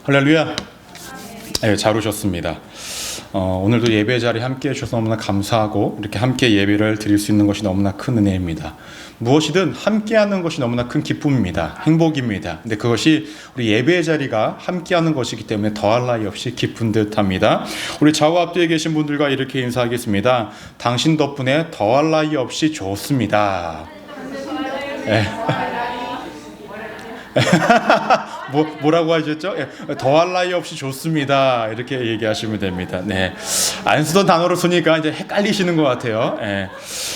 할렐루야. 네, 잘 오셨습니다. 오늘도 예배 자리에 함께 해주셔서 너무나 감사하고 이렇게 함께 예배를 드릴 수 있는 것이 너무나 큰 은혜입니다. 무엇이든 함께하는 것이 너무나 큰 기쁨입니다. 행복입니다. 근데 그것이 우리 예배 자리가 함께하는 것이기 때문에 더할 나위 없이 기쁜 듯합니다. 우리 좌우 앞뒤에 계신 분들과 이렇게 인사하겠습니다. 당신 덕분에 더할 나위 없이 좋습니다. 네. 뭐라고 하셨죠? 더할 나위 없이 좋습니다. 이렇게 얘기하시면 됩니다. 네. 안 쓰던 단어로 쓰니까 이제 헷갈리시는 것 같아요. 네.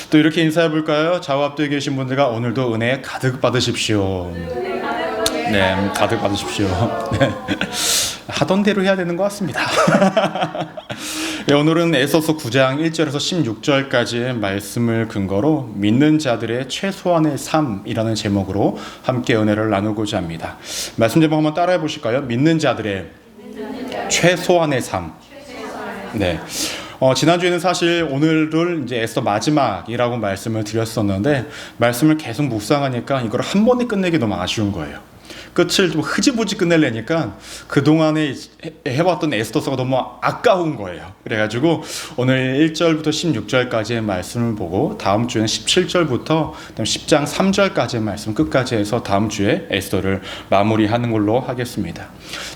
또 이렇게 인사해 볼까요? 좌우 앞뒤에 계신 분들과 오늘도 은혜 가득 받으십시오. 네, 가득 받으십시오. 네. 하던 대로 해야 되는 것 같습니다. 네, 오늘은 에베소서 9장 1절에서 16절까지의 말씀을 근거로 믿는 자들의 최소한의 삶이라는 제목으로 함께 은혜를 나누고자 합니다. 말씀 제목 한번 따라해 보실까요? 믿는 자들의 최소한의 삶. 네. 지난주에는 사실 오늘을 이제 에스더 마지막이라고 말씀을 드렸었는데 말씀을 계속 묵상하니까 이걸 한 번에 끝내기 너무 아쉬운 거예요. 끝을 좀 흐지부지 끝내려니까 그동안에 해왔던 에스더서가 너무 아까운 거예요. 그래가지고 오늘 1절부터 16절까지의 말씀을 보고 다음 주에는 17절부터 10장 3절까지의 말씀 끝까지 해서 다음 주에 에스더를 마무리하는 걸로 하겠습니다.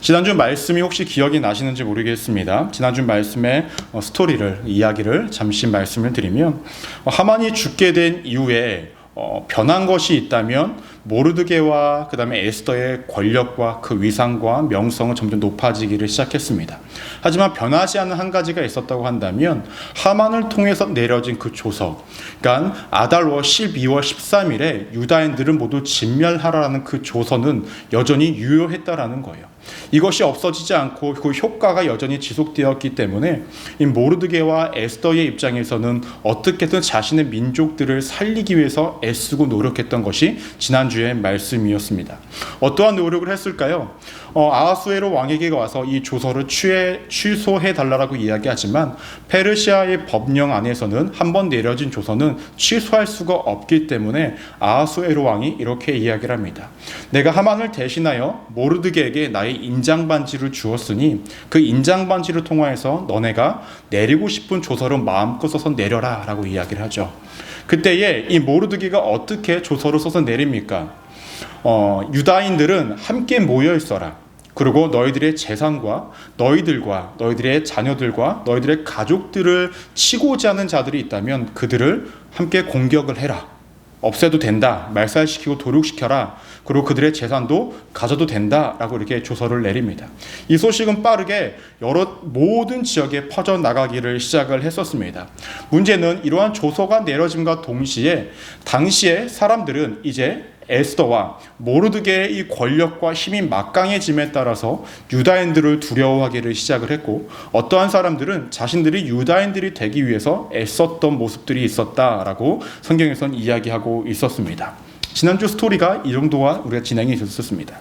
지난주 말씀이 혹시 기억이 나시는지 모르겠습니다. 지난주 말씀의 이야기를 잠시 말씀을 드리면 하만이 죽게 된 이후에 변한 것이 있다면 모르드게와 그 다음에 에스더의 권력과 그 위상과 명성은 점점 높아지기를 시작했습니다. 하지만 변하지 않은 한 가지가 있었다고 한다면 하만을 통해서 내려진 그 조서, 그러니까 아달월 12월 13일에 유다인들은 모두 진멸하라는 그 조서는 여전히 유효했다라는 거예요. 이것이 없어지지 않고 그 효과가 여전히 지속되었기 때문에 이 모르드게와 에스더의 입장에서는 어떻게든 자신의 민족들을 살리기 위해서 애쓰고 노력했던 것이 지난주의 말씀이었습니다. 어떠한 노력을 했을까요? 아하수에로 왕에게 와서 이 조서를 취소해달라고 이야기하지만 페르시아의 법령 안에서는 한번 내려진 조서는 취소할 수가 없기 때문에 아하수에로 왕이 이렇게 이야기를 합니다. 내가 하만을 대신하여 모르드게에게 나의 인장반지를 주었으니 그 인장반지를 통하여서 너네가 내리고 싶은 조서를 마음껏 써서 내려라 라고 이야기를 하죠. 그때에 이 모르드게가 어떻게 조서를 써서 내립니까? 유다인들은 함께 모여 있어라. 그리고 너희들의 재산과 너희들의 자녀들과 너희들의 가족들을 치고자 하는 자들이 있다면 그들을 함께 공격을 해라. 없애도 된다. 말살시키고 도륙시켜라. 그리고 그들의 재산도 가져도 된다라고 이렇게 조서를 내립니다. 이 소식은 빠르게 모든 지역에 퍼져나가기를 시작을 했었습니다. 문제는 이러한 조서가 내려짐과 동시에 당시에 사람들은 이제 에스더와 모르드게의 이 권력과 힘이 막강해짐에 따라서 유다인들을 두려워하기를 시작을 했고 어떠한 사람들은 자신들이 유다인들이 되기 위해서 애썼던 모습들이 있었다라고 성경에서는 이야기하고 있었습니다. 지난주 스토리가 이 정도와 우리가 진행이 있었습니다.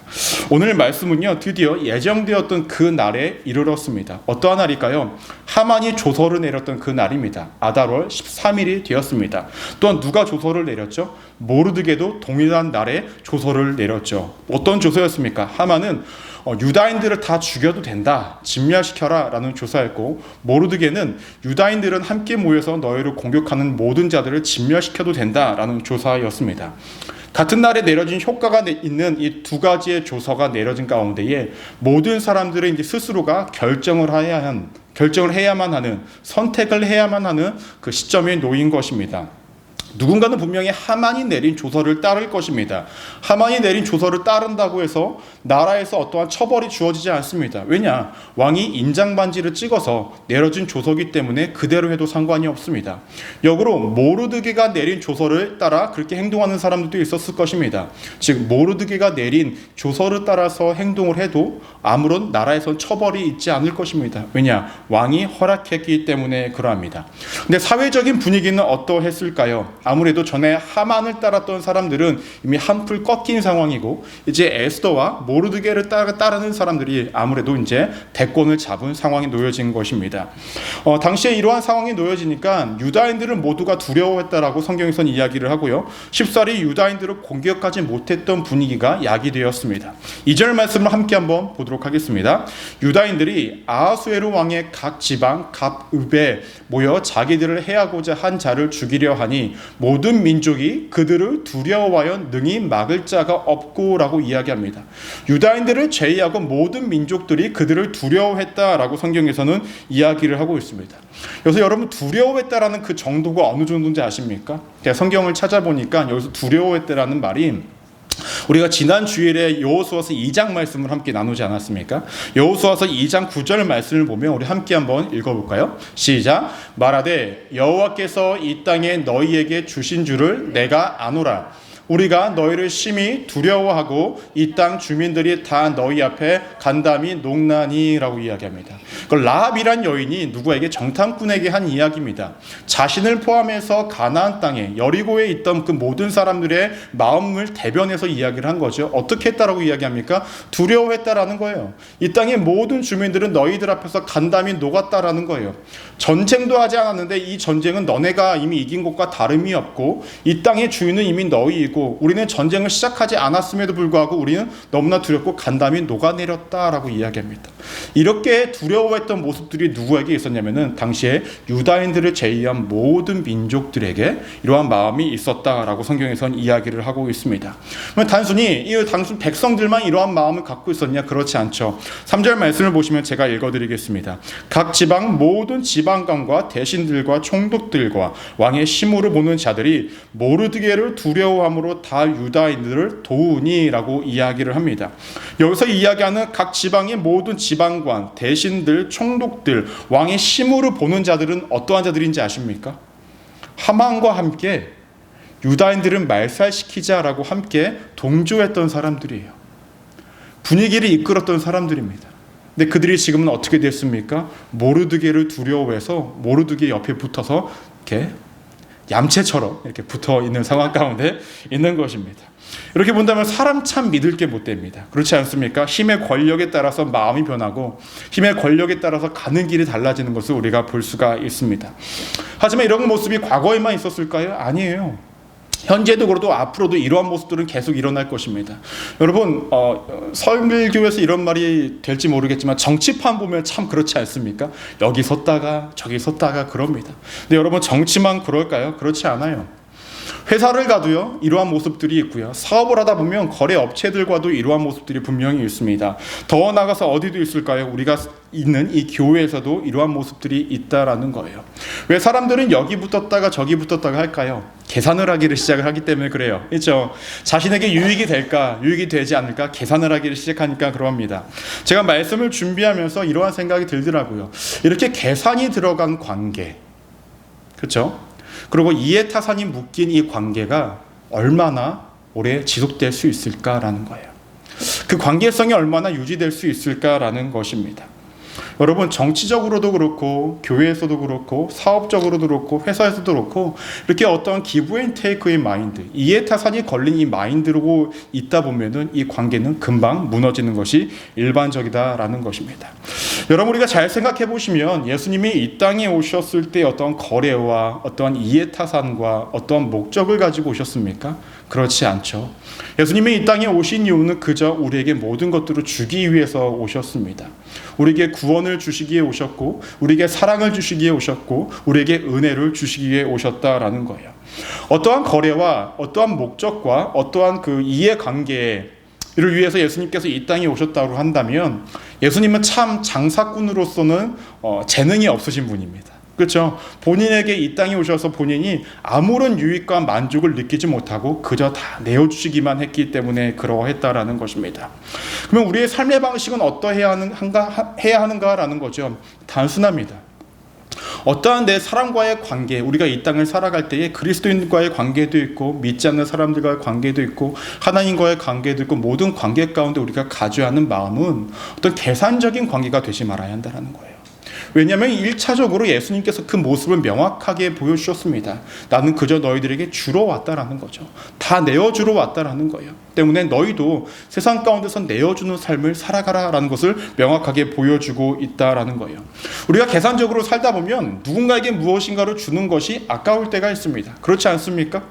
오늘 말씀은요 드디어 예정되었던 그 날에 이르렀습니다. 어떠한 날일까요? 하만이 조서를 내렸던 그 날입니다. 아달월 13일이 되었습니다. 또한 누가 조서를 내렸죠? 모르드게도 동일한 날에 조서를 내렸죠. 어떤 조서였습니까? 하만은 유다인들을 다 죽여도 된다, 진멸시켜라 라는 조사였고 모르드게는 유다인들은 함께 모여서 너희를 공격하는 모든 자들을 진멸시켜도 된다 라는 조사였습니다. 같은 날에 내려진 효과가 있는 이 두 가지의 조서가 내려진 가운데에 모든 사람들은 이제 스스로가 결정을 해야만 하는, 선택을 해야만 하는 그 시점에 놓인 것입니다. 누군가는 분명히 하만이 내린 조서를 따를 것입니다. 하만이 내린 조서를 따른다고 해서 나라에서 어떠한 처벌이 주어지지 않습니다. 왜냐? 왕이 인장반지를 찍어서 내려진 조서이기 때문에 그대로 해도 상관이 없습니다. 역으로 모르드게가 내린 조서를 따라 그렇게 행동하는 사람들도 있었을 것입니다. 즉 모르드게가 내린 조서를 따라서 행동을 해도 아무런 나라에선 처벌이 있지 않을 것입니다. 왜냐? 왕이 허락했기 때문에 그러합니다. 근데 사회적인 분위기는 어떠했을까요? 아무래도 전에 하만을 따랐던 사람들은 이미 한풀 꺾인 상황이고, 이제 에스더와 모르드게를 따르는 사람들이 아무래도 이제 대권을 잡은 상황에 놓여진 것입니다. 당시에 이러한 상황이 놓여지니까 유다인들은 모두가 두려워했다라고 성경에서는 이야기를 하고요. 쉽사리 유다인들을 공격하지 못했던 분위기가 야기되었습니다. 2절 말씀을 함께 한번 보도록 하겠습니다. 유다인들이 아하수에로 왕의 각 지방 갑읍에 모여 자기들을 해하고자 한 자를 죽이려 하니 모든 민족이 그들을 두려워하여 능히 막을 자가 없고라고 이야기합니다. 유다인들을 제외하고 모든 민족들이 그들을 두려워했다라고 성경에서는 이야기를 하고 있습니다. 여기서 여러분 두려워했다라는 그 정도가 어느 정도인지 아십니까? 성경을 찾아보니까 여기서 두려워했다라는 말이 우리가 지난 주일에 여호수아서 2장 말씀을 함께 나누지 않았습니까? 여호수아서 2장 9절 말씀을 보면 우리 함께 한번 읽어볼까요? 시작. 말하되 여호와께서 이 땅에 너희에게 주신 줄을 내가 아노라. 우리가 너희를 심히 두려워하고 이 땅 주민들이 다 너희 앞에 간담이 농나니라고 이야기합니다. 그 라합이란 여인이 누구에게 정탐꾼에게 한 이야기입니다. 자신을 포함해서 가나안 땅에 여리고에 있던 그 모든 사람들의 마음을 대변해서 이야기를 한 거죠. 어떻게 했다라고 이야기합니까? 두려워했다라는 거예요. 이 땅의 모든 주민들은 너희들 앞에서 간담이 녹았다라는 거예요. 전쟁도 하지 않았는데 이 전쟁은 너네가 이미 이긴 것과 다름이 없고 이 땅의 주인은 이미 너희이고 우리는 전쟁을 시작하지 않았음에도 불구하고 우리는 너무나 두렵고 간담이 녹아내렸다라고 이야기합니다. 이렇게 두려워했던 모습들이 누구에게 있었냐면은 당시에 유다인들을 제외한 모든 민족들에게 이러한 마음이 있었다라고 성경에서는 이야기를 하고 있습니다. 단순히 백성들만 이러한 마음을 갖고 있었냐? 그렇지 않죠. 3절 말씀을 보시면 제가 읽어드리겠습니다. 각 지방 모든 지방관과 대신들과 총독들과 왕의 심우를 보는 자들이 모르드게를 두려워함으로 다 유다인들을 도우니라고 이야기를 합니다. 여기서 이야기하는 각 지방의 모든 지방관, 대신들, 총독들, 왕의 심우를 보는 자들은 어떠한 자들인지 아십니까? 하만과 함께 유다인들을 말살시키자라고 함께 동조했던 사람들이에요. 분위기를 이끌었던 사람들입니다. 근데 그들이 지금은 어떻게 됐습니까? 모르드게를 두려워해서 모르드게 옆에 붙어서 이렇게 얌체처럼 이렇게 붙어 있는 상황 가운데 있는 것입니다. 이렇게 본다면 사람 참 믿을 게 못 됩니다. 그렇지 않습니까? 힘의 권력에 따라서 마음이 변하고 힘의 권력에 따라서 가는 길이 달라지는 것을 우리가 볼 수가 있습니다. 하지만 이런 모습이 과거에만 있었을까요? 아니에요. 현재도 그렇고 앞으로도 이러한 모습들은 계속 일어날 것입니다. 여러분 설교에서 이런 말이 될지 모르겠지만 정치판 보면 참 그렇지 않습니까? 여기 섰다가 저기 섰다가 그럽니다. 근데 여러분 정치만 그럴까요? 그렇지 않아요. 회사를 가도요 이러한 모습들이 있고요. 사업을 하다 보면 거래 업체들과도 이러한 모습들이 분명히 있습니다. 더 나아가서 어디도 있을까요? 우리가 있는 이 교회에서도 이러한 모습들이 있다라는 거예요. 왜 사람들은 여기 붙었다가 저기 붙었다가 할까요? 계산을 하기를 시작을 하기 때문에 그래요. 그렇죠? 자신에게 유익이 될까 유익이 되지 않을까 계산을 하기를 시작하니까 그럽니다. 제가 말씀을 준비하면서 이러한 생각이 들더라고요. 이렇게 계산이 들어간 관계, 그렇죠? 그리고 이해타산이 묶인 이 관계가 얼마나 오래 지속될 수 있을까라는 거예요. 그 관계성이 얼마나 유지될 수 있을까라는 것입니다. 여러분 정치적으로도 그렇고 교회에서도 그렇고 사업적으로도 그렇고 회사에서도 그렇고 이렇게 어떤 기브 앤 테이크의 마인드, 이해타산이 걸린 이 마인드로 있다 보면은 이 관계는 금방 무너지는 것이 일반적이다라는 것입니다. 여러분 우리가 잘 생각해 보시면 예수님이 이 땅에 오셨을 때 어떤 거래와 어떠한 이해타산과 어떠한 목적을 가지고 오셨습니까? 그렇지 않죠. 예수님이 이 땅에 오신 이유는 그저 우리에게 모든 것들을 주기 위해서 오셨습니다. 우리에게 구원을 주시기 위해 오셨고 우리에게 사랑을 주시기 위해 오셨고 우리에게 은혜를 주시기 위해 오셨다라는 거예요. 어떠한 거래와 어떠한 목적과 어떠한 그 이해관계를 위해서 예수님께서 이 땅에 오셨다고 한다면 예수님은 참 장사꾼으로서는 재능이 없으신 분입니다. 그렇죠? 본인에게 이 땅에 오셔서 본인이 아무런 유익과 만족을 느끼지 못하고 그저 다 내어주시기만 했기 때문에 그러했다라는 것입니다. 그러면 우리의 삶의 방식은 어떠해야 하는가라는 거죠. 단순합니다. 어떠한 내 사람과의 관계, 우리가 이 땅을 살아갈 때에 그리스도인과의 관계도 있고 믿지 않는 사람들과의 관계도 있고 하나님과의 관계도 있고 모든 관계 가운데 우리가 가져야 하는 마음은 어떤 계산적인 관계가 되지 말아야 한다는 거예요. 왜냐하면 1차적으로 예수님께서 그 모습을 명확하게 보여주셨습니다. 나는 그저 너희들에게 주러 왔다라는 거죠. 다 내어주러 왔다라는 거예요. 때문에 너희도 세상 가운데서 내어주는 삶을 살아가라라는 것을 명확하게 보여주고 있다라는 거예요. 우리가 계산적으로 살다 보면 누군가에게 무엇인가를 주는 것이 아까울 때가 있습니다. 그렇지 않습니까?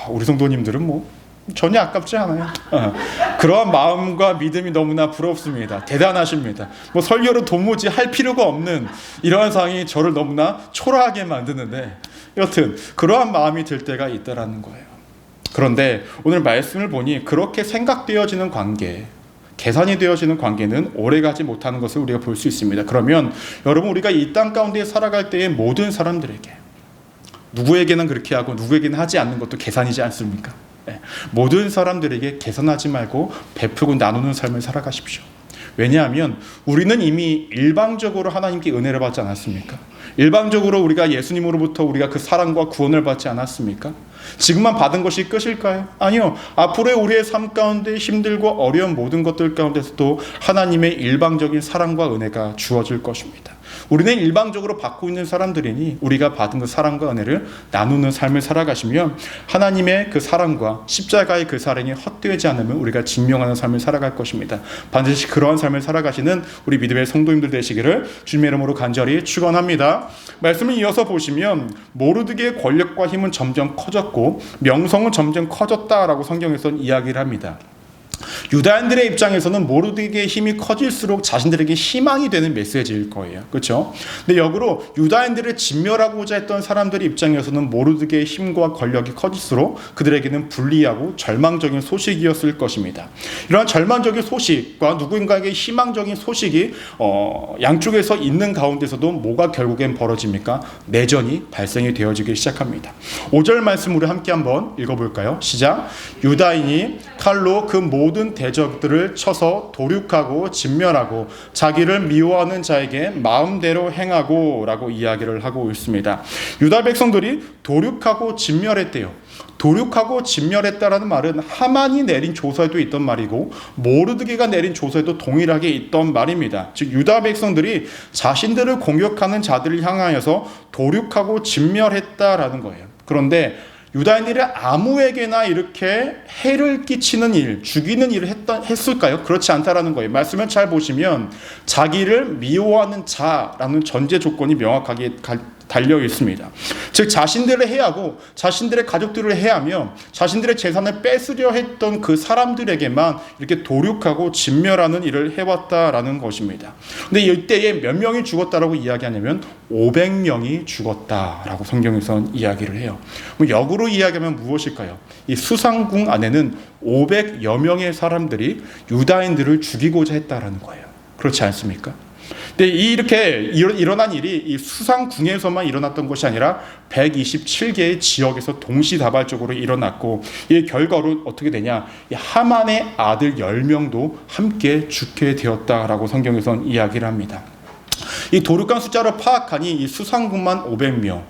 우리 성도님들은 전혀 아깝지 않아요. 그러한 마음과 믿음이 너무나 부럽습니다. 대단하십니다. 설교로 도무지 할 필요가 없는 이러한 상황이 저를 너무나 초라하게 만드는데, 여튼 그러한 마음이 들 때가 있다라는 거예요. 그런데 오늘 말씀을 보니 그렇게 생각되어지는 관계, 계산이 되어지는 관계는 오래가지 못하는 것을 우리가 볼 수 있습니다. 그러면 여러분, 우리가 이 땅 가운데 살아갈 때의 모든 사람들에게, 누구에게는 그렇게 하고 누구에게는 하지 않는 것도 계산이지 않습니까? 모든 사람들에게 계산하지 말고 베푸고 나누는 삶을 살아가십시오. 왜냐하면 우리는 이미 일방적으로 하나님께 은혜를 받지 않았습니까? 일방적으로 우리가 예수님으로부터 우리가 그 사랑과 구원을 받지 않았습니까? 지금만 받은 것이 끝일까요? 아니요. 앞으로의 우리의 삶 가운데 힘들고 어려운 모든 것들 가운데서도 하나님의 일방적인 사랑과 은혜가 주어질 것입니다. 우리는 일방적으로 받고 있는 사람들이니 우리가 받은 그 사랑과 은혜를 나누는 삶을 살아가시면 하나님의 그 사랑과 십자가의 그 사랑이 헛되지 않으면 우리가 증명하는 삶을 살아갈 것입니다. 반드시 그러한 삶을 살아가시는 우리 믿음의 성도님들 되시기를 주님의 이름으로 간절히 축원합니다. 말씀을 이어서 보시면 모르드게의 권력과 힘은 점점 커졌고 명성은 점점 커졌다라고 성경에서는 이야기를 합니다. 유다인들의 입장에서는 모르드게의 힘이 커질수록 자신들에게 희망이 되는 메시지일 거예요. 그렇죠? 근데 역으로 유다인들을 진멸하고자 했던 사람들의 입장에서는 모르드게의 힘과 권력이 커질수록 그들에게는 불리하고 절망적인 소식이었을 것입니다. 이러한 절망적인 소식과 누군가에게 희망적인 소식이 양쪽에서 있는 가운데서도 뭐가 결국엔 벌어집니까? 내전이 발생이 되어지기 시작합니다. 5절 말씀 우리 함께 한번 읽어볼까요? 시작. 유다인이 칼로 그 모든 대적들을 쳐서 도륙하고 진멸하고 자기를 미워하는 자에게 마음대로 행하고 라고 이야기를 하고 있습니다. 유다 백성들이 도륙하고 진멸했대요. 도륙하고 진멸했다라는 말은 하만이 내린 조서에도 있던 말이고 모르드게가 내린 조서에도 동일하게 있던 말입니다. 즉 유다 백성들이 자신들을 공격하는 자들을 향하여서 도륙하고 진멸했다라는 거예요. 그런데 유다인들이 아무에게나 이렇게 해를 끼치는 일, 죽이는 일을 했을까요? 그렇지 않다라는 거예요. 말씀을 잘 보시면 자기를 미워하는 자라는 전제 조건이 명확하게 달려 있습니다. 즉 자신들을 해하고 자신들의 가족들을 해하며 자신들의 재산을 뺏으려 했던 그 사람들에게만 이렇게 도륙하고 진멸하는 일을 해왔다라는 것입니다. 근데 이때에 몇 명이 죽었다라고 이야기하냐면 500명이 죽었다라고 성경에서는 이야기를 해요. 역으로 이야기하면 무엇일까요? 이 수상궁 안에는 500여 명의 사람들이 유다인들을 죽이고자 했다라는 거예요. 그렇지 않습니까? 근데 이렇게 일어난 일이 이 수상궁에서만 일어났던 것이 아니라 127개의 지역에서 동시다발적으로 일어났고 이 결과로 어떻게 되냐? 이 하만의 아들 10명도 함께 죽게 되었다라고 성경에서는 이야기를 합니다. 이 도륙한 숫자를 파악하니 이 수상궁만 500명.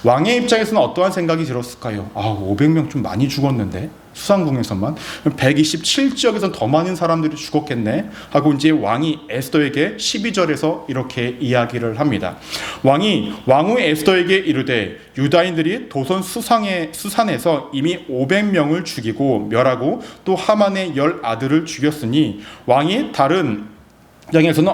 왕의 입장에서는 어떠한 생각이 들었을까요? 500명 좀 많이 죽었는데 수상궁에서만 127지역에서는 더 많은 사람들이 죽었겠네 하고 이제 왕이 에스더에게 12절에서 이렇게 이야기를 합니다. 왕후 에스더에게 이르되 유다인들이 도선 수산에서 이미 500명을 죽이고 멸하고 또 하만의 10 아들을 죽였으니 왕이 다른 장에서는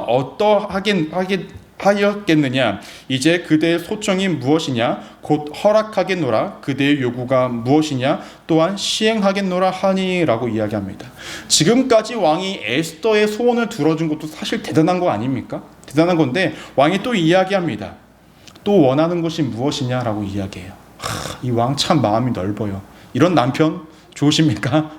하였겠느냐? 이제 그대의 소청이 무엇이냐? 곧 허락하겠노라. 그대의 요구가 무엇이냐? 또한 시행하겠노라 하니라고 이야기합니다. 지금까지 왕이 에스더의 소원을 들어준 것도 사실 대단한 거 아닙니까? 대단한 건데 왕이 또 이야기합니다. 또 원하는 것이 무엇이냐라고 이야기해요. 이 왕 참 마음이 넓어요. 이런 남편 좋으십니까?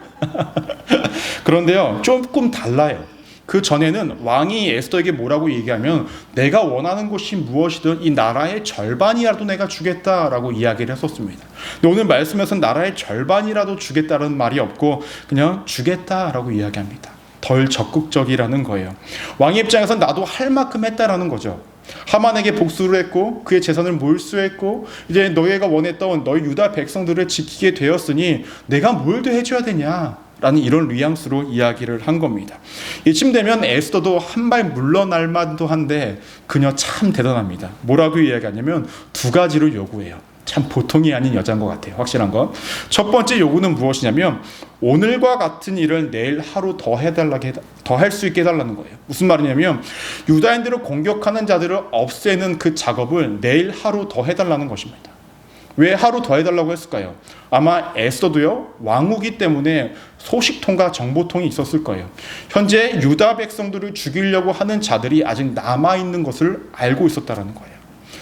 그런데요, 조금 달라요. 그 전에는 왕이 에스더에게 뭐라고 얘기하면 내가 원하는 것이 무엇이든 이 나라의 절반이라도 내가 주겠다라고 이야기를 했었습니다. 근데 오늘 말씀에서는 나라의 절반이라도 주겠다는 말이 없고 그냥 주겠다라고 이야기합니다. 덜 적극적이라는 거예요. 왕의 입장에서는 나도 할 만큼 했다라는 거죠. 하만에게 복수를 했고 그의 재산을 몰수했고 이제 너희가 원했던 너희 유다 백성들을 지키게 되었으니 내가 뭘 더 해줘야 되냐? 라는 이런 뉘앙스로 이야기를 한 겁니다. 이쯤 되면 에스더도 한 발 물러날 만도 한데 그녀 참 대단합니다. 뭐라고 이야기하냐면 두 가지로 요구해요. 참 보통이 아닌 여자인 것 같아요. 확실한 건. 첫 번째 요구는 무엇이냐면 오늘과 같은 일을 내일 하루 더 할 수 있게 해달라는 거예요. 무슨 말이냐면 유다인들을 공격하는 자들을 없애는 그 작업을 내일 하루 더 해달라는 것입니다. 왜 하루 더 해달라고 했을까요? 아마 에스더도요, 왕후기 때문에 소식통과 정보통이 있었을 거예요. 현재 유다 백성들을 죽이려고 하는 자들이 아직 남아있는 것을 알고 있었다는 거예요.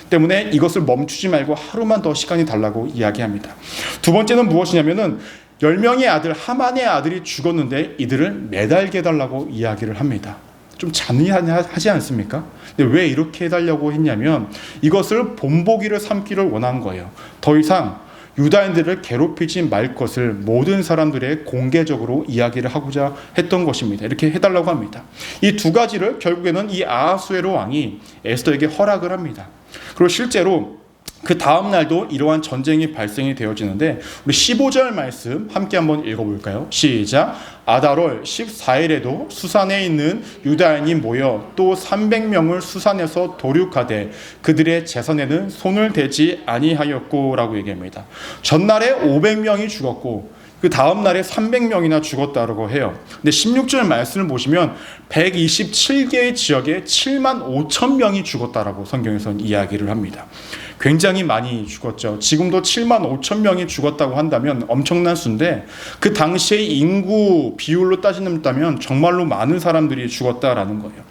때문에 이것을 멈추지 말고 하루만 더 시간이 달라고 이야기합니다. 두 번째는 무엇이냐면은 10명의 아들, 하만의 아들이 죽었는데 이들을 매달게 해달라고 이야기를 합니다. 좀 잔인하지 않습니까? 근데 왜 이렇게 해달라고 했냐면 이것을 본보기를 삼기를 원한 거예요. 더 이상 유다인들을 괴롭히지 말 것을 모든 사람들의 공개적으로 이야기를 하고자 했던 것입니다. 이렇게 해달라고 합니다. 이 두 가지를 결국에는 이 아하수에로 왕이 에스더에게 허락을 합니다. 그리고 실제로 그 다음 날도 이러한 전쟁이 발생이 되어지는데 우리 15절 말씀 함께 한번 읽어볼까요? 시작. 아달월 14일에도 수산에 있는 유다인이 모여 또 300명을 수산에서 도륙하되 그들의 재산에는 손을 대지 아니하였고 라고 얘기합니다. 전날에 500명이 죽었고 그 다음 날에 300명이나 죽었다고 해요. 근데 16절 말씀을 보시면 127개의 지역에 7만 5천 명이 죽었다라고 성경에서는 이야기를 합니다. 굉장히 많이 죽었죠. 지금도 7만 5천 명이 죽었다고 한다면 엄청난 수인데 그 당시의 인구 비율로 따진다면 정말로 많은 사람들이 죽었다라는 거예요.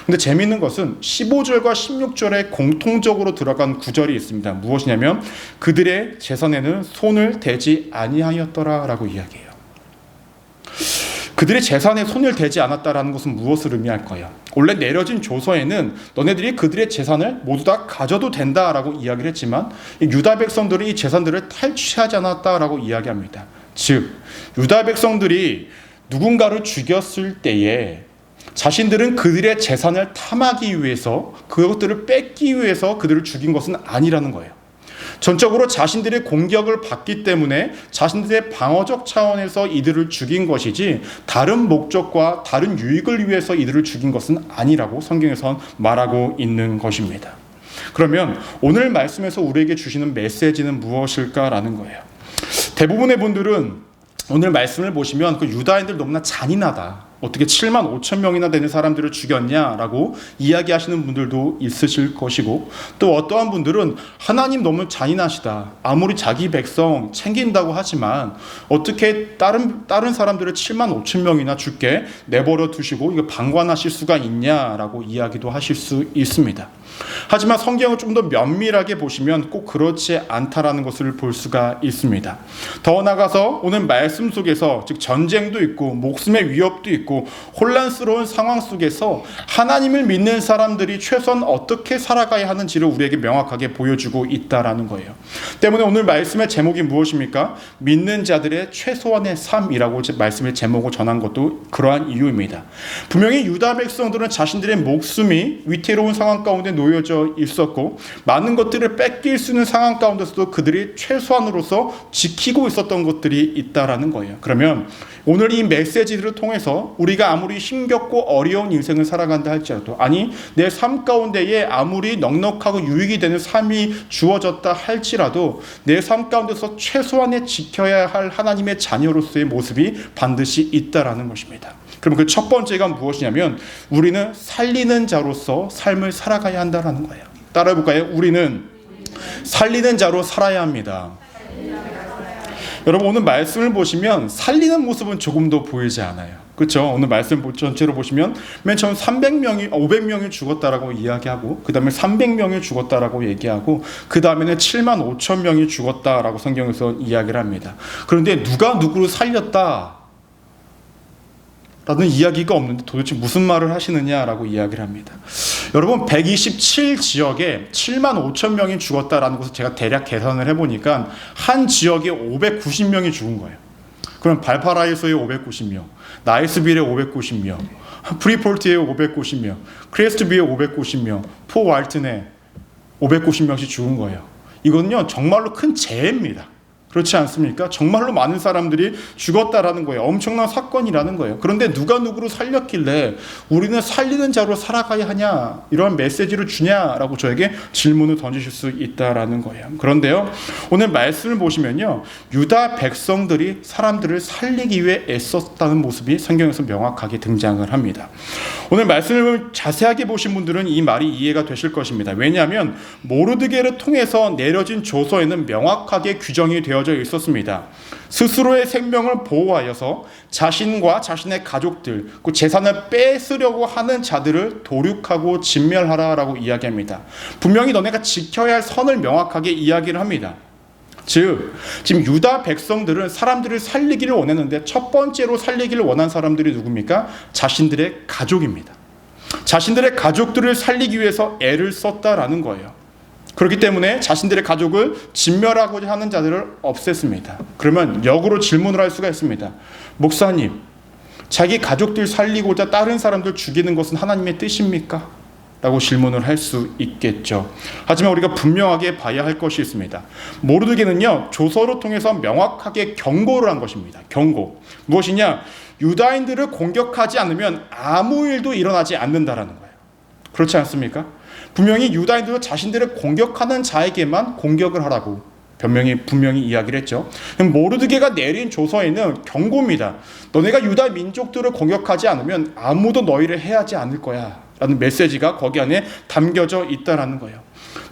근데 재미있는 것은 15절과 16절에 공통적으로 들어간 구절이 있습니다. 무엇이냐면 그들의 재산에는 손을 대지 아니하였더라라고 이야기해요. 그들의 재산에 손을 대지 않았다라는 것은 무엇을 의미할까요? 원래 내려진 조서에는 너네들이 그들의 재산을 모두 다 가져도 된다라고 이야기를 했지만 유다 백성들이 이 재산들을 탈취하지 않았다라고 이야기합니다. 즉 유다 백성들이 누군가를 죽였을 때에 자신들은 그들의 재산을 탐하기 위해서 그것들을 뺏기 위해서 그들을 죽인 것은 아니라는 거예요. 전적으로 자신들의 공격을 받기 때문에 자신들의 방어적 차원에서 이들을 죽인 것이지 다른 목적과 다른 유익을 위해서 이들을 죽인 것은 아니라고 성경에선 말하고 있는 것입니다. 그러면 오늘 말씀에서 우리에게 주시는 메시지는 무엇일까라는 거예요. 대부분의 분들은 오늘 말씀을 보시면 그 유다인들 너무나 잔인하다. 어떻게 7만 5천 명이나 되는 사람들을 죽였냐라고 이야기하시는 분들도 있으실 것이고 또 어떠한 분들은 하나님 너무 잔인하시다. 아무리 자기 백성 챙긴다고 하지만 어떻게 다른 사람들을 7만 5천 명이나 죽게 내버려 두시고 이거 방관하실 수가 있냐라고 이야기도 하실 수 있습니다. 하지만 성경을 좀 더 면밀하게 보시면 꼭 그렇지 않다라는 것을 볼 수가 있습니다. 더 나아가서 오늘 말씀 속에서 즉 전쟁도 있고 목숨의 위협도 있고 혼란스러운 상황 속에서 하나님을 믿는 사람들이 최소한 어떻게 살아가야 하는지를 우리에게 명확하게 보여주고 있다라는 거예요. 때문에 오늘 말씀의 제목이 무엇입니까? 믿는 자들의 최소한의 삶이라고 말씀의 제목을 전한 것도 그러한 이유입니다. 분명히 유다 백성들은 자신들의 목숨이 위태로운 상황 가운데 놓여져 있었고 많은 것들을 뺏길 수 있는 상황 가운데서도 그들이 최소한으로서 지키고 있었던 것들이 있다라는 거예요. 그러면 오늘 이 메시지를 통해서 우리가 아무리 힘겹고 어려운 인생을 살아간다 할지라도 아니 내 삶 가운데에 아무리 넉넉하고 유익이 되는 삶이 주어졌다 할지라도 내 삶 가운데서 최소한의 지켜야 할 하나님의 자녀로서의 모습이 반드시 있다라는 것입니다. 그럼 그 첫 번째가 무엇이냐면 우리는 살리는 자로서 삶을 살아가야 한다라는 거예요. 따라해볼까요? 우리는 살리는 자로 살아야 합니다. 여러분 오늘 말씀을 보시면 살리는 모습은 조금도 보이지 않아요. 그렇죠? 오늘 말씀 전체로 보시면 맨 처음 500명이 죽었다라고 이야기하고 그 다음에 300명이 죽었다라고 얘기하고 그 다음에는 7만 5천 명이 죽었다라고 성경에서 이야기를 합니다. 그런데 누가 누구를 살렸다 라는 이야기가 없는데 도대체 무슨 말을 하시느냐라고 이야기를 합니다. 여러분 127지역에 7만 5천 명이 죽었다라는 것을 제가 대략 계산을 해보니까 한 지역에 590명이 죽은 거예요. 그럼 발파라이소에 590명, 나이스빌에 590명, 프리폴트에 590명, 크레스트비에 590명, 포 왈튼에 590명씩 죽은 거예요. 이거는요 정말로 큰 재해입니다. 그렇지 않습니까? 정말로 많은 사람들이 죽었다라는 거예요. 엄청난 사건이라는 거예요. 그런데 누가 누구를 살렸길래 우리는 살리는 자로 살아가야 하냐, 이런 메시지를 주냐라고 저에게 질문을 던지실 수 있다라는 거예요. 그런데요, 오늘 말씀을 보시면요, 유다 백성들이 사람들을 살리기 위해 애썼다는 모습이 성경에서 명확하게 등장을 합니다. 오늘 말씀을 자세하게 보신 분들은 이 말이 이해가 되실 것입니다. 왜냐하면 모르드게를 통해서 내려진 조서에는 명확하게 규정이 되어져 있었습니다. 스스로의 생명을 보호하여서 자신과 자신의 가족들, 그 재산을 뺏으려고 하는 자들을 도륙하고 진멸하라라고 이야기합니다. 분명히 너네가 지켜야 할 선을 명확하게 이야기를 합니다. 즉, 지금 유다 백성들은 사람들을 살리기를 원했는데 첫 번째로 살리기를 원한 사람들이 누굽니까? 자신들의 가족입니다. 자신들의 가족들을 살리기 위해서 애를 썼다라는 거예요. 그렇기 때문에 자신들의 가족을 진멸하고자 하는 자들을 없앴습니다. 그러면 역으로 질문을 할 수가 있습니다. 목사님, 자기 가족들 살리고자 다른 사람들 죽이는 것은 하나님의 뜻입니까? 라고 질문을 할 수 있겠죠. 하지만 우리가 분명하게 봐야 할 것이 있습니다. 모르드게는요, 조서를 통해서 명확하게 경고를 한 것입니다. 경고. 무엇이냐? 유다인들을 공격하지 않으면 아무 일도 일어나지 않는다라는 거예요. 그렇지 않습니까? 분명히 유다인들은 자신들을 공격하는 자에게만 공격을 하라고 분명히 이야기를 했죠. 모르드게가 내린 조서에는 경고입니다. 너네가 유다 민족들을 공격하지 않으면 아무도 너희를 해하지 않을 거야 라는 메시지가 거기 안에 담겨져 있다라는 거예요.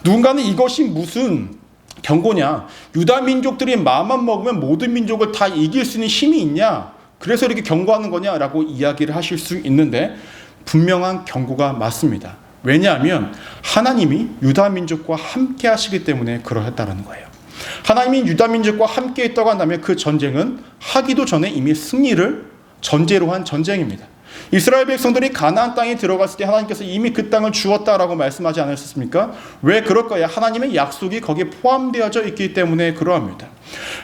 누군가는 이것이 무슨 경고냐, 유다 민족들이 마음만 먹으면 모든 민족을 다 이길 수 있는 힘이 있냐, 그래서 이렇게 경고하는 거냐라고 이야기를 하실 수 있는데, 분명한 경고가 맞습니다. 왜냐하면 하나님이 유다 민족과 함께 하시기 때문에 그러했다라는 거예요. 하나님이 유다 민족과 함께 있다고 한다면 그 전쟁은 하기도 전에 이미 승리를 전제로 한 전쟁입니다. 이스라엘 백성들이 가나안 땅에 들어갔을 때 하나님께서 이미 그 땅을 주었다라고 말씀하지 않으셨습니까? 왜 그럴까요? 하나님의 약속이 거기에 포함되어져 있기 때문에 그러합니다.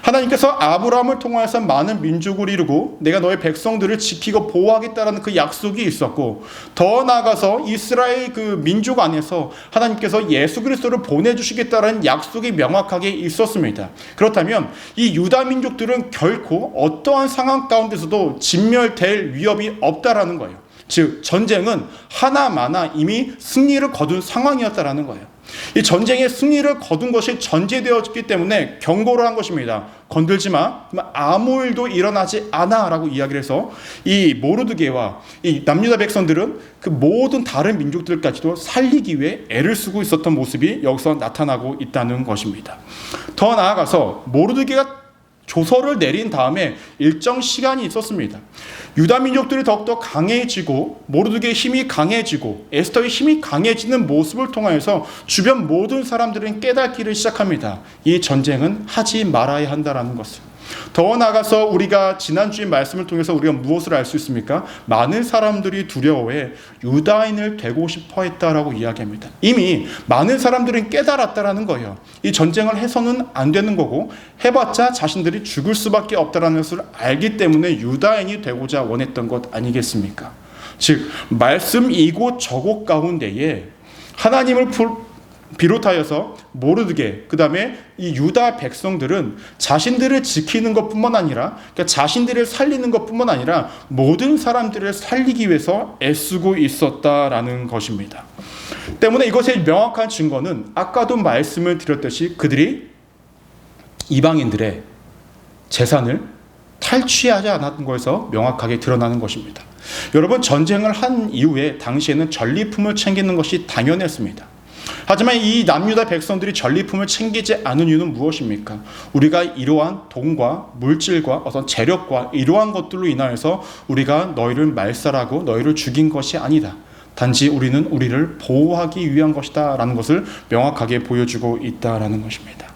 하나님께서 아브라함을 통하여서 많은 민족을 이루고 내가 너의 백성들을 지키고 보호하겠다라는 그 약속이 있었고, 더 나아가서 이스라엘 그 민족 안에서 하나님께서 예수 그리스도를 보내주시겠다라는 약속이 명확하게 있었습니다. 그렇다면 이 유다 민족들은 결코 어떠한 상황 가운데서도 진멸될 위협이 없다라는 거예요. 즉, 전쟁은 하나마나 이미 승리를 거둔 상황이었다라는 거예요. 이 전쟁의 승리를 거둔 것이 전제되었기 때문에 경고를 한 것입니다. 건들지 마, 아무 일도 일어나지 않아 라고 이야기를 해서 이 모르드게와 이 남유다 백성들은 그 모든 다른 민족들까지도 살리기 위해 애를 쓰고 있었던 모습이 여기서 나타나고 있다는 것입니다. 더 나아가서 모르드게가 조서를 내린 다음에 일정 시간이 있었습니다. 유다 민족들이 더욱더 강해지고 모르드게의 힘이 강해지고 에스더의 힘이 강해지는 모습을 통하여서 주변 모든 사람들은 깨닫기를 시작합니다. 이 전쟁은 하지 말아야 한다라는 것을. 더 나아가서 우리가 지난주의 말씀을 통해서 우리가 무엇을 알 수 있습니까? 많은 사람들이 두려워해 유다인을 되고 싶어 했다라고 이야기합니다. 이미 많은 사람들은 깨달았다라는 거예요. 이 전쟁을 해서는 안 되는 거고 해봤자 자신들이 죽을 수밖에 없다라는 것을 알기 때문에 유다인이 되고자 원했던 것 아니겠습니까? 즉, 말씀 이곳 저곳 가운데에 하나님을 비롯하여서 모르드게, 그 다음에 이 유다 백성들은 자신들을 지키는 것뿐만 아니라, 그러니까 자신들을 살리는 것뿐만 아니라 모든 사람들을 살리기 위해서 애쓰고 있었다라는 것입니다. 때문에 이것의 명확한 증거는 아까도 말씀을 드렸듯이 그들이 이방인들의 재산을 탈취하지 않았던 것에서 명확하게 드러나는 것입니다. 여러분, 전쟁을 한 이후에 당시에는 전리품을 챙기는 것이 당연했습니다. 하지만 이 남유다 백성들이 전리품을 챙기지 않은 이유는 무엇입니까? 우리가 이러한 돈과 물질과 어떤 재력과 이러한 것들로 인하여서 우리가 너희를 말살하고 너희를 죽인 것이 아니다. 단지 우리는 우리를 보호하기 위한 것이다 라는 것을 명확하게 보여주고 있다라는 것입니다.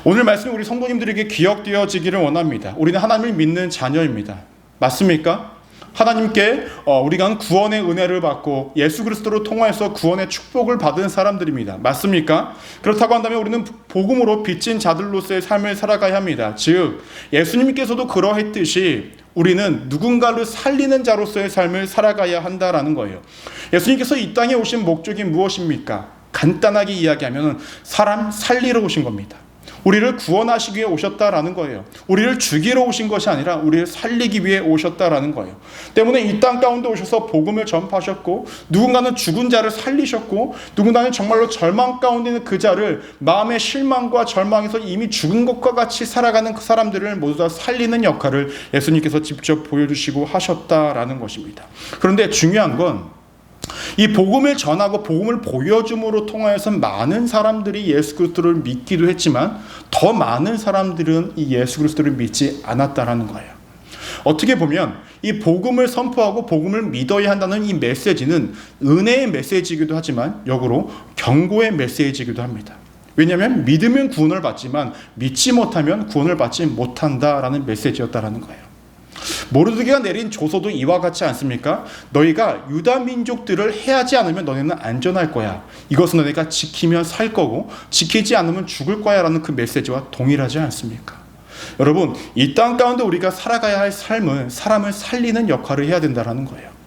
오늘 말씀이 우리 성도님들에게 기억되어지기를 원합니다. 우리는 하나님을 믿는 자녀입니다. 맞습니까? 하나님께 우리가 구원의 은혜를 받고 예수 그리스도를 통하여서 구원의 축복을 받은 사람들입니다. 맞습니까? 그렇다고 한다면 우리는 복음으로 빚진 자들로서의 삶을 살아가야 합니다. 즉, 예수님께서도 그러했듯이 우리는 누군가를 살리는 자로서의 삶을 살아가야 한다라는 거예요. 예수님께서 이 땅에 오신 목적이 무엇입니까? 간단하게 이야기하면 사람 살리러 오신 겁니다. 우리를 구원하시기 위해 오셨다라는 거예요. 우리를 죽이러 오신 것이 아니라 우리를 살리기 위해 오셨다라는 거예요. 때문에 이 땅 가운데 오셔서 복음을 전파하셨고, 누군가는 죽은 자를 살리셨고, 누군가는 정말로 절망 가운데 있는 그 자를 마음의 실망과 절망에서 이미 죽은 것과 같이 살아가는 그 사람들을 모두 다 살리는 역할을 예수님께서 직접 보여주시고 하셨다라는 것입니다. 그런데 중요한 건 이 복음을 전하고 복음을 보여줌으로 통하여서 많은 사람들이 예수 그리스도를 믿기도 했지만 더 많은 사람들은 이 예수 그리스도를 믿지 않았다라는 거예요. 어떻게 보면 이 복음을 선포하고 복음을 믿어야 한다는 이 메시지는 은혜의 메시지이기도 하지만 역으로 경고의 메시지이기도 합니다. 왜냐하면 믿으면 구원을 받지만 믿지 못하면 구원을 받지 못한다라는 메시지였다라는 거예요. 모르드게가 내린 조서도 이와 같지 않습니까? 너희가 유다 민족들을 해하지 않으면 너희는 안전할 거야. 이것은 너희가 지키면 살 거고 지키지 않으면 죽을 거야 라는 그 메시지와 동일하지 않습니까? 여러분, 이 땅 가운데 우리가 살아가야 할 삶은 사람을 살리는 역할을 해야 된다는 거예요.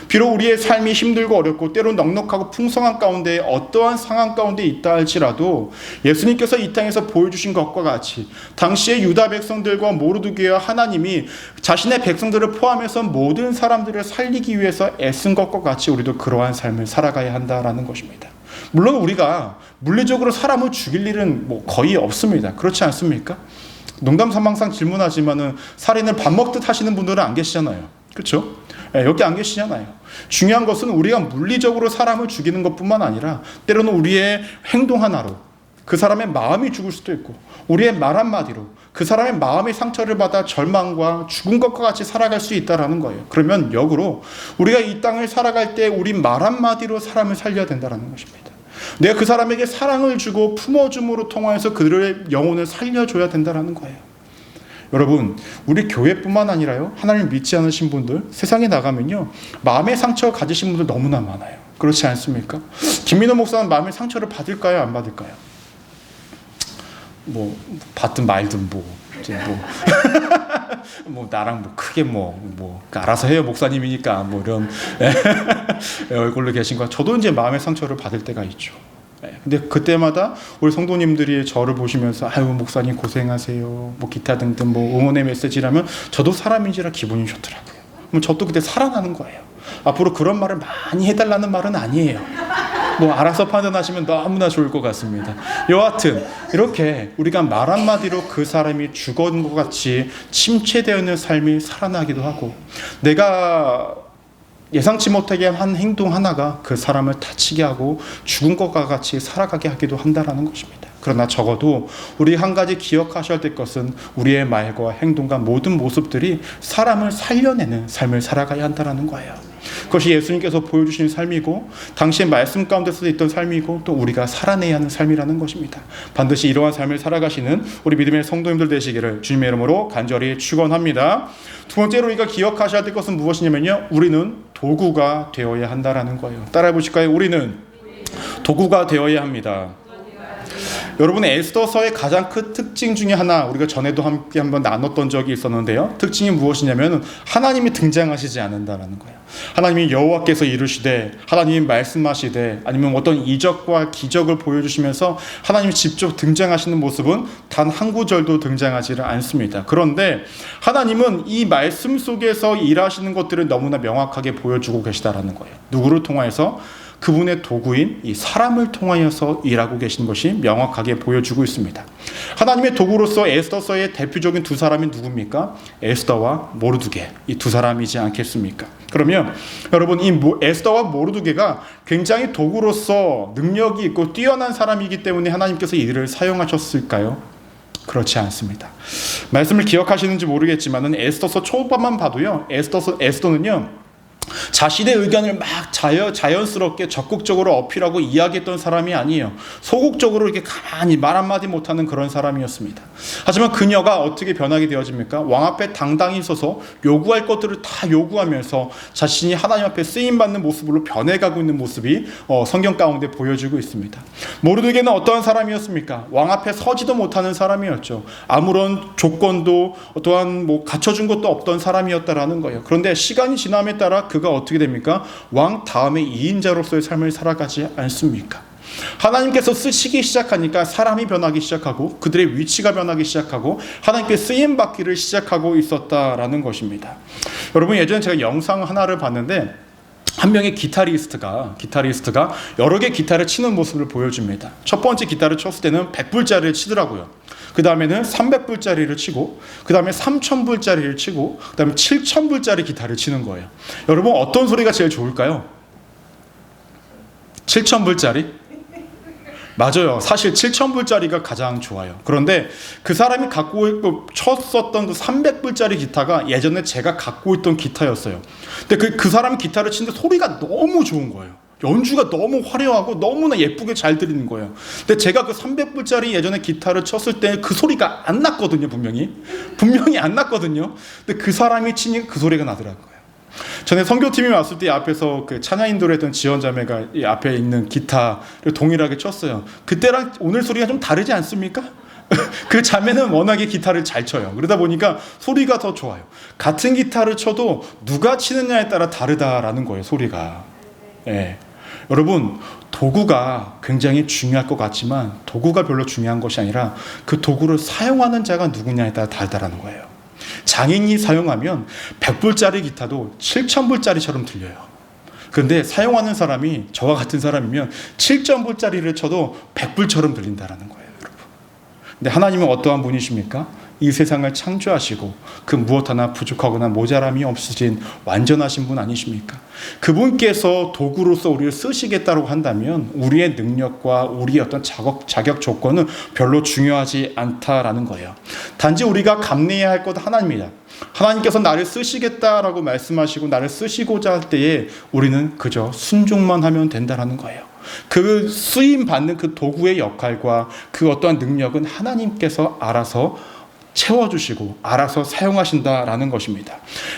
비록 우리의 삶이 힘들고 어렵고 때론 넉넉하고 풍성한 가운데 어떠한 상황 가운데 있다 할지라도 예수님께서 이 땅에서 보여주신 것과 같이 당시의 유다 백성들과 모르드게와 하나님이 자신의 백성들을 포함해서 모든 사람들을 살리기 위해서 애쓴 것과 같이 우리도 그러한 삶을 살아가야 한다라는 것입니다. 물론 우리가 물리적으로 사람을 죽일 일은 거의 없습니다. 그렇지 않습니까? 농담삼아 항상 질문하지만은 살인을 밥 먹듯 하시는 분들은 안 계시잖아요. 그렇죠? 여기 안 계시잖아요. 중요한 것은 우리가 물리적으로 사람을 죽이는 것뿐만 아니라 때로는 우리의 행동 하나로 그 사람의 마음이 죽을 수도 있고 우리의 말 한마디로 그 사람의 마음의 상처를 받아 절망과 죽은 것과 같이 살아갈 수 있다는 거예요. 그러면 역으로 우리가 이 땅을 살아갈 때 우리 말 한마디로 사람을 살려야 된다는 것입니다. 내가 그 사람에게 사랑을 주고 품어줌으로 통하여서 그들의 영혼을 살려줘야 된다는 거예요. 여러분, 우리 교회뿐만 아니라요, 하나님 믿지 않으신 분들 세상에 나가면요 마음의 상처 가지신 분들 너무나 많아요. 그렇지 않습니까? 김민호 목사는 마음의 상처를 받을까요, 안 받을까요? 받든 말든 나랑 크게 알아서 해요, 목사님이니까 이런 얼굴로 계신 거. 저도 이제 마음의 상처를 받을 때가 있죠. 근데 그때마다 우리 성도님들이 저를 보시면서 아유 목사님 고생하세요 기타 등등 응원의 메시지라면 저도 사람인지라 기분이 좋더라고요. 그럼 저도 그때 살아나는 거예요. 앞으로 그런 말을 많이 해달라는 말은 아니에요. 알아서 판단하시면 너무나 좋을 것 같습니다. 여하튼 이렇게 우리가 말 한마디로 그 사람이 죽은 것 같이 침체되어 있는 삶이 살아나기도 하고 내가 예상치 못하게 한 행동 하나가 그 사람을 다치게 하고 죽은 것과 같이 살아가게 하기도 한다는 것입니다. 그러나 적어도 우리 한 가지 기억하셔야 될 것은 우리의 말과 행동과 모든 모습들이 사람을 살려내는 삶을 살아가야 한다는 거예요. 그것이 예수님께서 보여주신 삶이고 당시의 말씀 가운데서 있던 삶이고 또 우리가 살아내야 하는 삶이라는 것입니다. 반드시 이러한 삶을 살아가시는 우리 믿음의 성도님들 되시기를 주님의 이름으로 간절히 축원합니다. 두 번째로 우리가 기억하셔야 될 것은 무엇이냐면요, 우리는 도구가 되어야 한다는 거예요. 따라해 보실까요? 우리는 도구가 되어야 합니다. 여러분, 에스더서의 가장 큰 특징 중에 하나 우리가 전에도 함께 한번 나눴던 적이 있었는데요. 특징이 무엇이냐면 하나님이 등장하시지 않는다라는 거예요. 하나님이 여호와께서 이르시되 하나님이 말씀하시되 아니면 어떤 이적과 기적을 보여주시면서 하나님이 직접 등장하시는 모습은 단 한 구절도 등장하지를 않습니다. 그런데 하나님은 이 말씀 속에서 일하시는 것들을 너무나 명확하게 보여주고 계시다라는 거예요. 누구를 통하여서? 그분의 도구인 이 사람을 통하여서 일하고 계신 것이 명확하게 보여주고 있습니다. 하나님의 도구로서 에스더서의 대표적인 두 사람이 누굽니까? 에스더와 모르드게, 이 두 사람이지 않겠습니까? 그러면 여러분, 이 에스더와 모르드게가 굉장히 도구로서 능력이 있고 뛰어난 사람이기 때문에 하나님께서 이들을 사용하셨을까요? 그렇지 않습니다. 말씀을 기억하시는지 모르겠지만 에스더서 초반만 봐도요, 에스더는요 자신의 의견을 막 자연스럽게 적극적으로 어필하고 이야기했던 사람이 아니에요. 소극적으로 이렇게 가만히 말 한마디 못하는 그런 사람이었습니다. 하지만 그녀가 어떻게 변하게 되어집니까? 왕 앞에 당당히 서서 요구할 것들을 다 요구하면서 자신이 하나님 앞에 쓰임받는 모습으로 변해가고 있는 모습이 성경 가운데 보여지고 있습니다. 모르드게는 어떠한 사람이었습니까? 왕 앞에 서지도 못하는 사람이었죠. 아무런 조건도 또한 갖춰준 것도 없던 사람이었다라는 거예요. 그런데 시간이 지남에 따라 그가 어떻게 됩니까? 왕 다음에 2인자로서의 삶을 살아가지 않습니까? 하나님께서 쓰시기 시작하니까 사람이 변하기 시작하고 그들의 위치가 변하기 시작하고 하나님께 쓰임받기를 시작하고 있었다라는 것입니다. 여러분, 예전에 제가 영상 하나를 봤는데 한 명의 기타리스트가 여러 개 기타를 치는 모습을 보여줍니다. 첫 번째 기타를 쳤을 때는 100불짜리를 치더라고요. 그 다음에는 300불짜리를 치고, 그 다음에 3000불짜리를 치고, 그 다음에 7000불짜리 기타를 치는 거예요. 여러분, 어떤 소리가 제일 좋을까요? 7000불짜리? 맞아요. 사실 7000불짜리가 가장 좋아요. 그런데 그 사람이 갖고 있고 쳤었던 그 300불짜리 기타가 예전에 제가 갖고 있던 기타였어요. 근데 그 사람이 기타를 치는데 소리가 너무 좋은 거예요. 연주가 너무 화려하고 너무나 예쁘게 잘 들리는 거예요. 근데 제가 그 300불짜리 예전에 기타를 쳤을 때 그 소리가 안 났거든요. 분명히 안 났거든요. 근데 그 사람이 치니까 그 소리가 나더라고요. 전에 선교팀이 왔을 때 앞에서 그 찬양 인도를 했던 지원자매가 이 앞에 있는 기타를 동일하게 쳤어요. 그때랑 오늘 소리가 좀 다르지 않습니까? 그 자매는 워낙에 기타를 잘 쳐요. 그러다 보니까 소리가 더 좋아요. 같은 기타를 쳐도 누가 치느냐에 따라 다르다라는 거예요, 소리가. 예. 여러분, 도구가 굉장히 중요할 것 같지만 도구가 별로 중요한 것이 아니라 그 도구를 사용하는 자가 누구냐에 따라 다르다는 거예요. 장인이 사용하면 100불짜리 기타도 7000불짜리처럼 들려요. 그런데 사용하는 사람이 저와 같은 사람이면 7000불짜리를 쳐도 100불처럼 들린다는 거예요, 여러분. 근데 하나님은 어떠한 분이십니까? 이 세상을 창조하시고 그 무엇 하나 부족하거나 모자람이 없으신 완전하신 분 아니십니까? 그분께서 도구로서 우리를 쓰시겠다고 한다면 우리의 능력과 우리의 어떤 자격 조건은 별로 중요하지 않다라는 거예요. 단지 우리가 감내해야 할 것 하나입니다. 하나님께서 나를 쓰시겠다라고 말씀하시고 나를 쓰시고자 할 때에 우리는 그저 순종만 하면 된다라는 거예요. 그 쓰임 받는 그 도구의 역할과 그 어떠한 능력은 하나님께서 알아서 채워주시고 알아서 사용하신다라는 것입니다.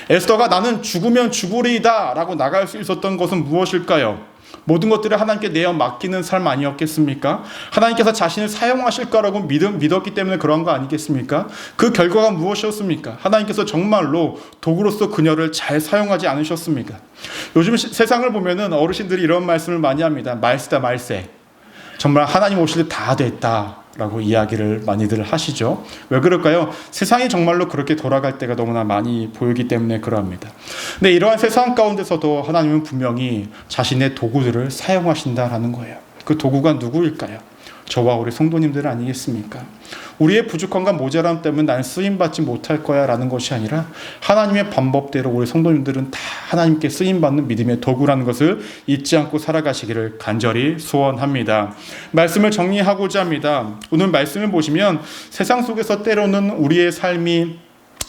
에스더가 나는 죽으면 죽으리이다 라고 나갈 수 있었던 것은 무엇일까요? 모든 것들을 하나님께 내어 맡기는 삶 아니었겠습니까? 하나님께서 자신을 사용하실 거라고 믿었기 때문에 그런 거 아니겠습니까? 그 결과가 무엇이었습니까? 하나님께서 정말로 도구로서 그녀를 잘 사용하지 않으셨습니까? 요즘 세상을 보면은 어르신들이 이런 말씀을 많이 합니다. 말세다 말세. 정말 하나님 오실 때 다 됐다 라고 이야기를 많이들 하시죠. 왜 그럴까요? 세상이 정말로 그렇게 돌아갈 때가 너무나 많이 보이기 때문에 그러합니다. 근데 이러한 세상 가운데서도 하나님은 분명히 자신의 도구들을 사용하신다라는 거예요. 그 도구가 누구일까요? 저와 우리 성도님들 아니겠습니까? 우리의 부족함과 모자람 때문에 나는 쓰임받지 못할 거야 라는 것이 아니라 하나님의 방법대로 우리 성도님들은 다 하나님께 쓰임받는 믿음의 도구라는 것을 잊지 않고 살아가시기를 간절히 소원합니다. 말씀을 정리하고자 합니다. 오늘 말씀을 보시면 세상 속에서 때로는 우리의 삶이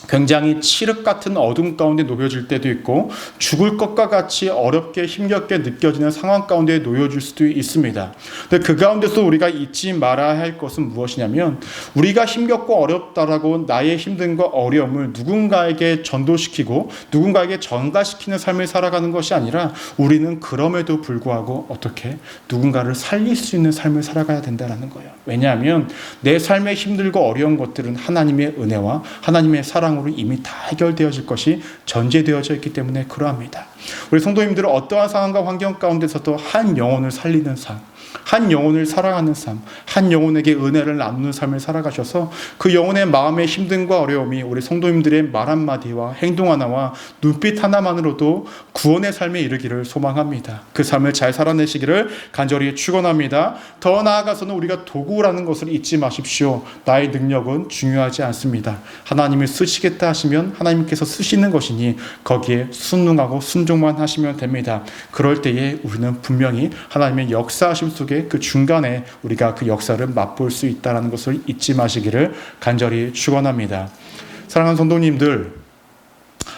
굉장히 칠흑 같은 어둠 가운데 놓여질 때도 있고 죽을 것과 같이 어렵게 힘겹게 느껴지는 상황 가운데 놓여질 수도 있습니다. 근데 그 가운데서 우리가 잊지 말아야 할 것은 무엇이냐면 우리가 힘겹고 어렵다라고 나의 힘듦과 어려움을 누군가에게 전도시키고 누군가에게 전가시키는 삶을 살아가는 것이 아니라 우리는 그럼에도 불구하고 어떻게 누군가를 살릴 수 있는 삶을 살아가야 된다는 거예요. 왜냐하면 내 삶의 힘들고 어려운 것들은 하나님의 은혜와 하나님의 사랑으로 이미 다 해결되어질 것이 전제되어져 있기 때문에 그러합니다. 우리 성도님들은 어떠한 상황과 환경 가운데서도 한 영혼을 살리는 삶, 한 영혼을 사랑하는 삶, 한 영혼에게 은혜를 나누는 삶을 살아가셔서 그 영혼의 마음의 힘듦과 어려움이 우리 성도님들의 말 한마디와 행동 하나와 눈빛 하나만으로도 구원의 삶에 이르기를 소망합니다. 그 삶을 잘 살아내시기를 간절히 축원합니다. 더 나아가서는 우리가 도구라는 것을 잊지 마십시오. 나의 능력은 중요하지 않습니다. 하나님을 쓰시겠다 하시면 하나님께서 쓰시는 것이니 거기에 순응하고 순종만 하시면 됩니다. 그럴 때에 우리는 분명히 하나님의 역사하심 속에 그 중간에 우리가 그 역사를 맛볼 수 있다는 것을 잊지 마시기를 간절히 축원합니다. 사랑하는 성도님들,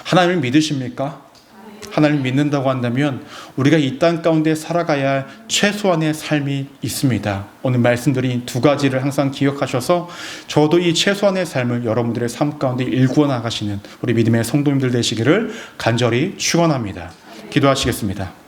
하나님을 믿으십니까? 하나님을 믿는다고 한다면 우리가 이 땅 가운데 살아가야 할 최소한의 삶이 있습니다. 오늘 말씀드린 두 가지를 항상 기억하셔서 저도 이 최소한의 삶을 여러분들의 삶 가운데 일구어 나가시는 우리 믿음의 성도님들 되시기를 간절히 축원합니다. 기도하시겠습니다.